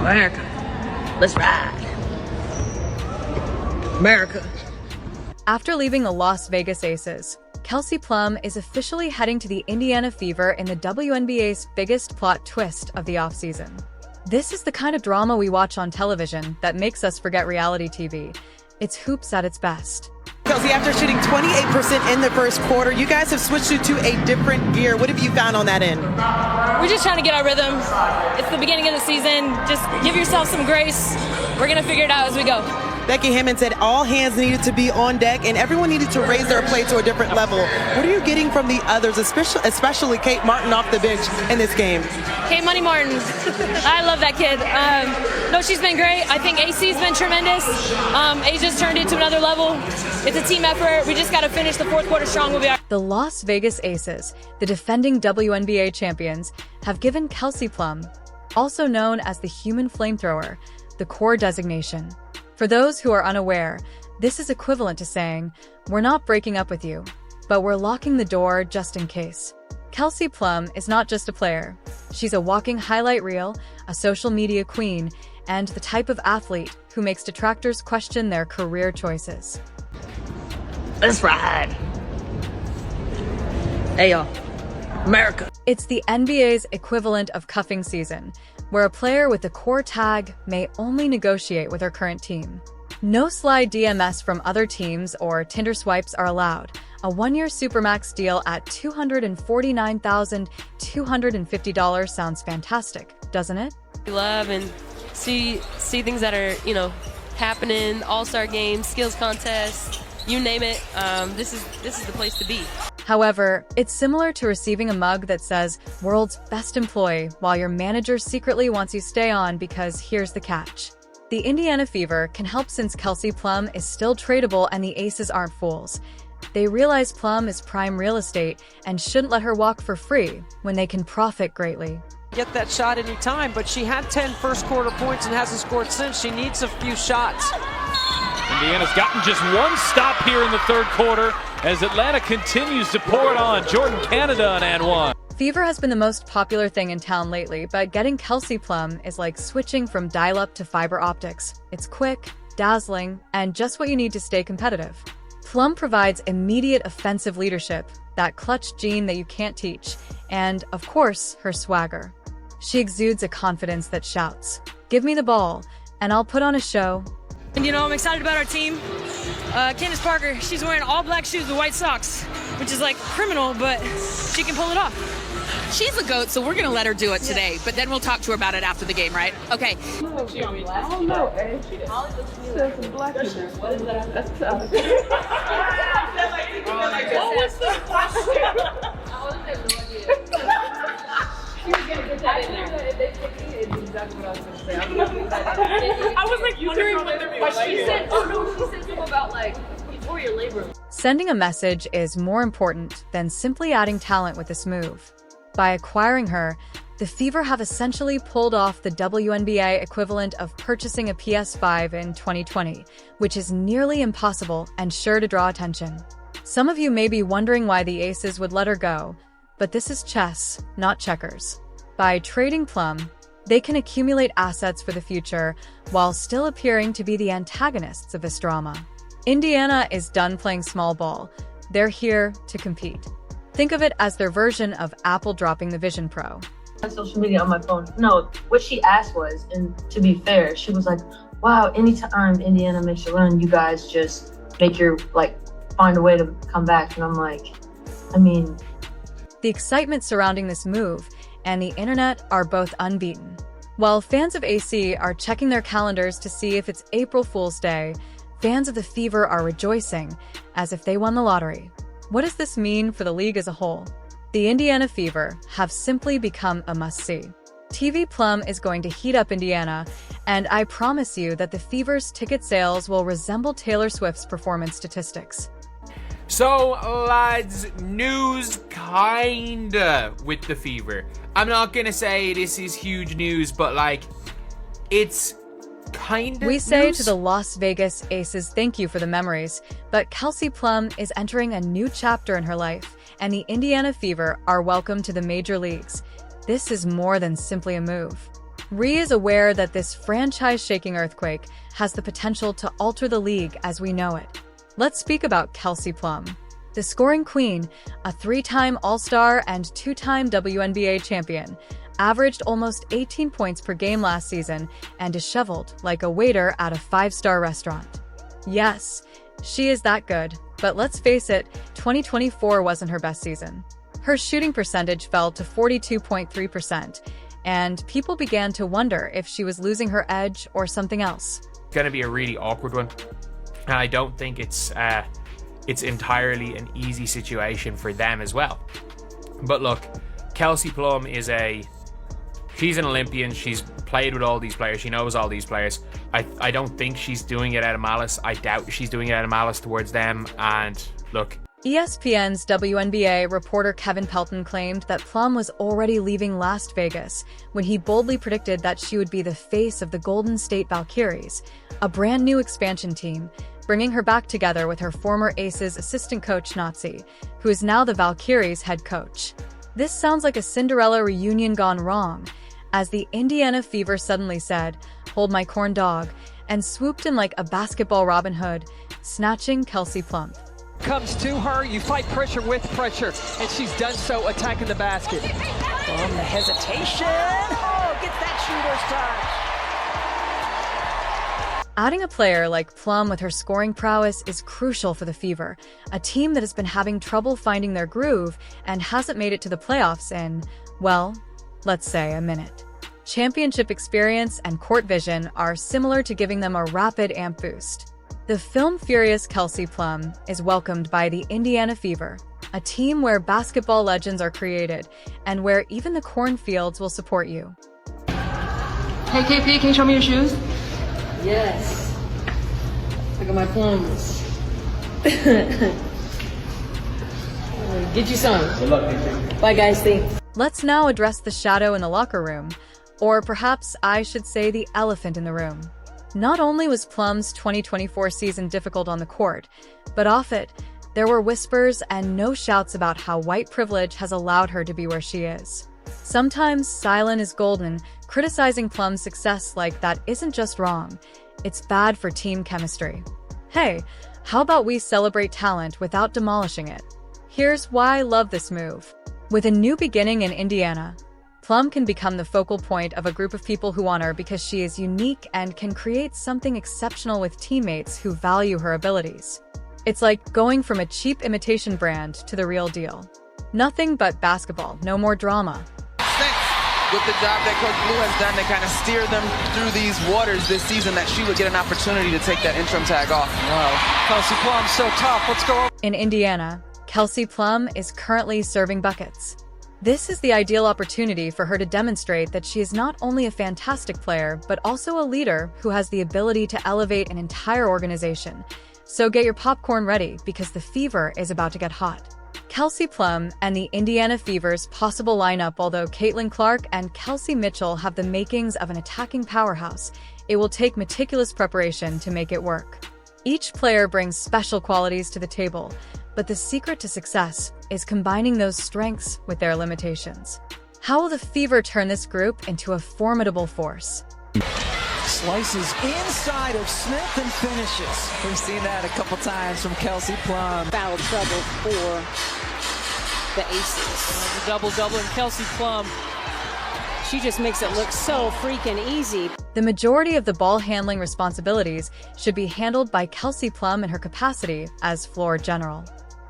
America, let's ride. America. After leaving the Las Vegas Aces, Kelsey Plum is officially heading to the Indiana Fever in the WNBA's biggest plot twist of the offseason. This is the kind of drama we watch on television that makes us forget reality TV. It's hoops at its best. Kelsey, after shooting 28% in the first quarter, you guys have switched it to a different gear. What have you found on that end? We're just trying to get our rhythm. It's the beginning of the season. Just give yourself some grace. We're going to figure it out as we go. Becky Hammond said all hands needed to be on deck and everyone needed to raise their play to a different level. What are you getting from the others, especially Kate Martin off the bench in this game? Kate Money Martin. I love that kid. No, she's been great. I think AC's been tremendous. Asia's turned it to another level. It's a team effort. We just got to finish the fourth quarter strong. We'll be all right. The Las Vegas Aces, the defending WNBA champions, have given Kelsey Plum, also known as the human flamethrower, the core designation. For those who are unaware, this is equivalent to saying, we're not breaking up with you, but we're locking the door just in case. Kelsey Plum is not just a player. She's a walking highlight reel, a social media queen, and the type of athlete who makes detractors question their career choices. Let's ride. Hey y'all, America. It's the NBA's equivalent of cuffing season, where a player with the core tag may only negotiate with her current team. No slide DMS from other teams or Tinder swipes are allowed. A one-year Supermax deal at $249,250 sounds fantastic, doesn't it? We love and see things that are, happening, all-star games, skills contests, you name it. This is the place to be. However, it's similar to receiving a mug that says "World's Best Employee" while your manager secretly wants you to stay on because here's the catch. The Indiana Fever can help since Kelsey Plum is still tradable and the Aces aren't fools. They realize Plum is prime real estate and shouldn't let her walk for free when they can profit greatly. Get that shot any time, but she had 10 first quarter points and hasn't scored since. She needs a few shots. Indiana's gotten just one stop here in the third quarter as Atlanta continues to pour it on. Jordan Canada on and one. Fever has been the most popular thing in town lately, but getting Kelsey Plum is like switching from dial-up to fiber optics. It's quick, dazzling, and just what you need to stay competitive. Plum provides immediate offensive leadership, that clutch gene that you can't teach, and, of course, her swagger. She exudes a confidence that shouts, "Give me the ball, and I'll put on a show." And I'm excited about our team. Candace Parker, she's wearing all black shoes with white socks, which is like criminal, but she can pull it off. She's a GOAT, so we're going to let her do it today, but then we'll talk to her about it after the game, right? Okay. Oh, no, Ed. There's some black in there. What is that? That's tough. What was the question? I was like wondering what the question she said. Oh no, she said something about like before your labor. Sending a message is more important than simply adding talent with this move. By acquiring her, the Fever have essentially pulled off the WNBA equivalent of purchasing a PS5 in 2020, which is nearly impossible and sure to draw attention. Some of you may be wondering why the Aces would let her go, but this is chess, not checkers. By trading Plum, they can accumulate assets for the future while still appearing to be the antagonists of this drama. Indiana is done playing small ball. They're here to compete. Think of it as their version of Apple dropping the Vision Pro. On social media on my phone. No, what she asked was, and to be fair, she was like, wow, anytime Indiana makes a run, you guys just make your, find a way to come back. And I'm like, The excitement surrounding this move and the internet are both unbeaten. While fans of AC are checking their calendars to see if it's April Fool's Day, fans of the Fever are rejoicing as if they won the lottery. What does this mean for the league as a whole? The Indiana Fever have simply become a must-see. TV Plum is going to heat up Indiana, and I promise you that the Fever's ticket sales will resemble Taylor Swift's performance statistics. So, lads, news kinda with the Fever. I'm not gonna say this is huge news, but it's kind of We say news. to the Las Vegas Aces thank you for the memories, but Kelsey Plum is entering a new chapter in her life, and the Indiana Fever are welcome to the major leagues. This is more than simply a move. Ree is aware that this franchise-shaking earthquake has the potential to alter the league as we know it. Let's speak about Kelsey Plum. The scoring queen, a 3-time All-Star and 2-time WNBA champion, averaged almost 18 points per game last season and disheveled like a waiter at a 5-star restaurant. Yes, she is that good, but let's face it, 2024 wasn't her best season. Her shooting percentage fell to 42.3%, and people began to wonder if she was losing her edge or something else. It's going to be a really awkward one, and I don't think it's entirely an easy situation for them as well. But look, Kelsey Plum she's an Olympian. She's played with all these players. She knows all these players. I don't think she's doing it out of malice. I doubt she's doing it out of malice towards them. And look, ESPN's WNBA reporter Kevin Pelton claimed that Plum was already leaving Las Vegas when he boldly predicted that she would be the face of the Golden State Valkyries, a brand new expansion team, bringing her back together with her former Aces assistant coach Nazi, who is now the Valkyries head coach. This sounds like a Cinderella reunion gone wrong, as the Indiana Fever suddenly said, "Hold my corn dog," and swooped in like a basketball Robin Hood, snatching Kelsey Plum. Comes to her, you fight pressure with pressure, and she's done so attacking the basket. From the hesitation. Oh, gets that shooter's touch. Adding a player like Plum with her scoring prowess is crucial for the Fever, a team that has been having trouble finding their groove and hasn't made it to the playoffs in, well, let's say a minute. Championship experience and court vision are similar to giving them a rapid amp boost. The film-furious Kelsey Plum is welcomed by the Indiana Fever, a team where basketball legends are created and where even the cornfields will support you. Hey KP, can you show me your shoes? Yes. Look at my plums. Get you some. Good luck. Bye, guys. Thanks. Let's now address the shadow in the locker room, or perhaps I should say the elephant in the room. Not only was Plum's 2024 season difficult on the court, but off it, there were whispers and no shouts about how white privilege has allowed her to be where she is. Sometimes silent is golden. Criticizing Plum's success like that isn't just wrong, it's bad for team chemistry. Hey, how about we celebrate talent without demolishing it? Here's why I love this move. With a new beginning in Indiana, Plum can become the focal point of a group of people who want her because she is unique and can create something exceptional with teammates who value her abilities. It's like going from a cheap imitation brand to the real deal. Nothing but basketball, no more drama. With the job that Coach Blue has done to kind of steer them through these waters this season, that she would get an opportunity to take that interim tag off. Wow, Kelsey Plum, so tough. Let's go. In Indiana, Kelsey Plum is currently serving buckets. This is the ideal opportunity for her to demonstrate that she is not only a fantastic player, but also a leader who has the ability to elevate an entire organization. So get your popcorn ready because the Fever is about to get hot. Kelsey Plum and the Indiana Fever's possible lineup, although Caitlin Clark and Kelsey Mitchell have the makings of an attacking powerhouse, it will take meticulous preparation to make it work. Each player brings special qualities to the table, but the secret to success is combining those strengths with their limitations. How will the Fever turn this group into a formidable force? Slices inside of Smith and finishes. We've seen that a couple times from Kelsey Plum. Foul trouble for the Aces. A double-double and Kelsey Plum. She just makes it look so freaking easy. The majority of the ball handling responsibilities should be handled by Kelsey Plum in her capacity as floor general.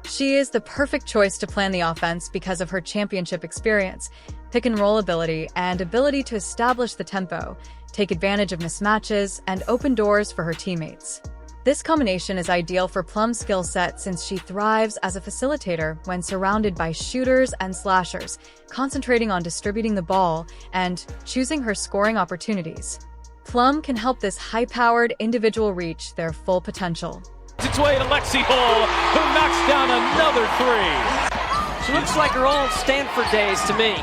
She is the perfect choice to plan the offense because of her championship experience, pick-and-roll ability, and ability to establish the tempo, take advantage of mismatches, and open doors for her teammates. This combination is ideal for Plum's skill set since she thrives as a facilitator when surrounded by shooters and slashers, concentrating on distributing the ball and choosing her scoring opportunities. Plum can help this high-powered individual reach their full potential. Its way to Lexi Hall, who knocks down another three. She looks like her old Stanford days to me.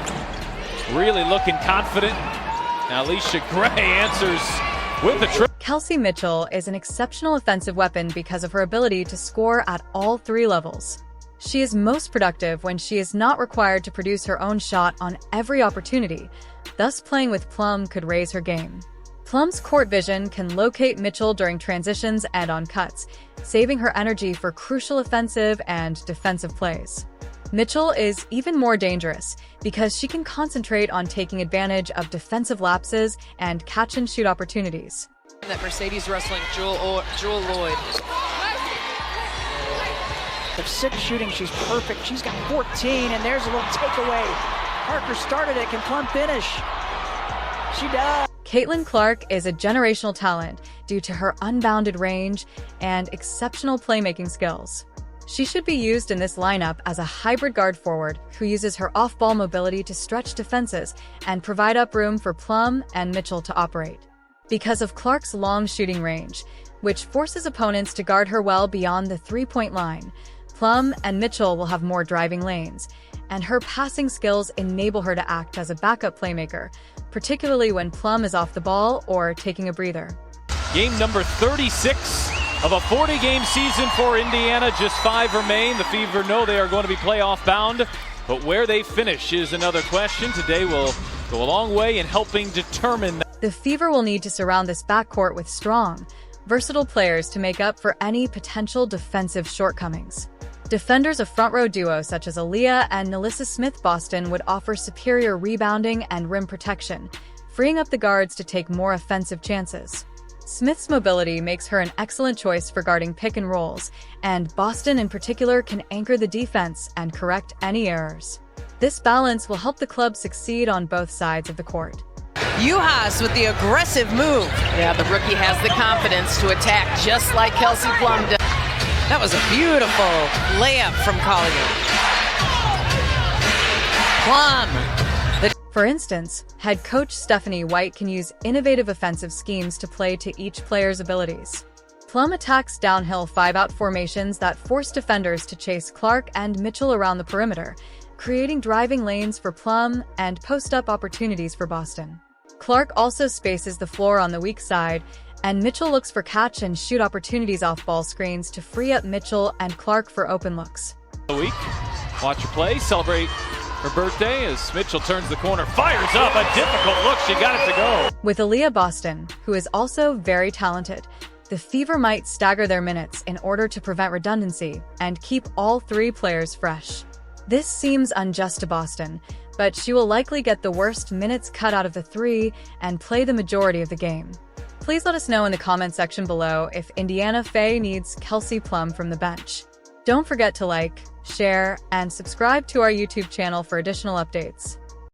Really looking confident. Now Alicia Gray answers with a triple. Kelsey Mitchell is an exceptional offensive weapon because of her ability to score at all three levels. She is most productive when she is not required to produce her own shot on every opportunity, thus playing with Plum could raise her game. Plum's court vision can locate Mitchell during transitions and on cuts, saving her energy for crucial offensive and defensive plays. Mitchell is even more dangerous because she can concentrate on taking advantage of defensive lapses and catch-and-shoot opportunities. That Mercedes wrestling Jewel Lloyd. Of 6 shooting, she's perfect. She's got 14, and there's a little takeaway. Parker started it. Can Plum finish? She does. Caitlin Clark is a generational talent due to her unbounded range and exceptional playmaking skills. She should be used in this lineup as a hybrid guard forward who uses her off-ball mobility to stretch defenses and provide up room for Plum and Mitchell to operate. Because of Clark's long shooting range, which forces opponents to guard her well beyond the three-point line, Plum and Mitchell will have more driving lanes, and her passing skills enable her to act as a backup playmaker, particularly when Plum is off the ball or taking a breather. Game number 36 of a 40-game season for Indiana. Just 5 remain. The Fever know they are going to be playoff bound, but where they finish is another question. Today will go a long way in helping determine that. The Fever will need to surround this backcourt with strong, versatile players to make up for any potential defensive shortcomings. Defenders of front-row duos such as Aaliyah and Nalissa Smith-Boston would offer superior rebounding and rim protection, freeing up the guards to take more offensive chances. Smith's mobility makes her an excellent choice for guarding pick and rolls, and Boston in particular can anchor the defense and correct any errors. This balance will help the club succeed on both sides of the court. Uhas with the aggressive move. Yeah, the rookie has the confidence to attack just like Kelsey Plum does. That was a beautiful layup from Collier. Plum. For instance, head coach Stephanie White can use innovative offensive schemes to play to each player's abilities. Plum attacks downhill 5-out formations that force defenders to chase Clark and Mitchell around the perimeter, creating driving lanes for Plum and post-up opportunities for Boston. Clark also spaces the floor on the weak side, and Mitchell looks for catch-and-shoot opportunities off ball screens to free up Mitchell and Clark for open looks. Week. Watch her play, celebrate her birthday as Mitchell turns the corner, fires up a difficult look, she got it to go. With Aaliyah Boston, who is also very talented, the Fever might stagger their minutes in order to prevent redundancy and keep all 3 players fresh. This seems unjust to Boston, but she will likely get the worst minutes cut out of the 3 and play the majority of the game. Please let us know in the comment section below if Indiana Faye needs Kelsey Plum from the bench. Don't forget to like, share, and subscribe to our YouTube channel for additional updates.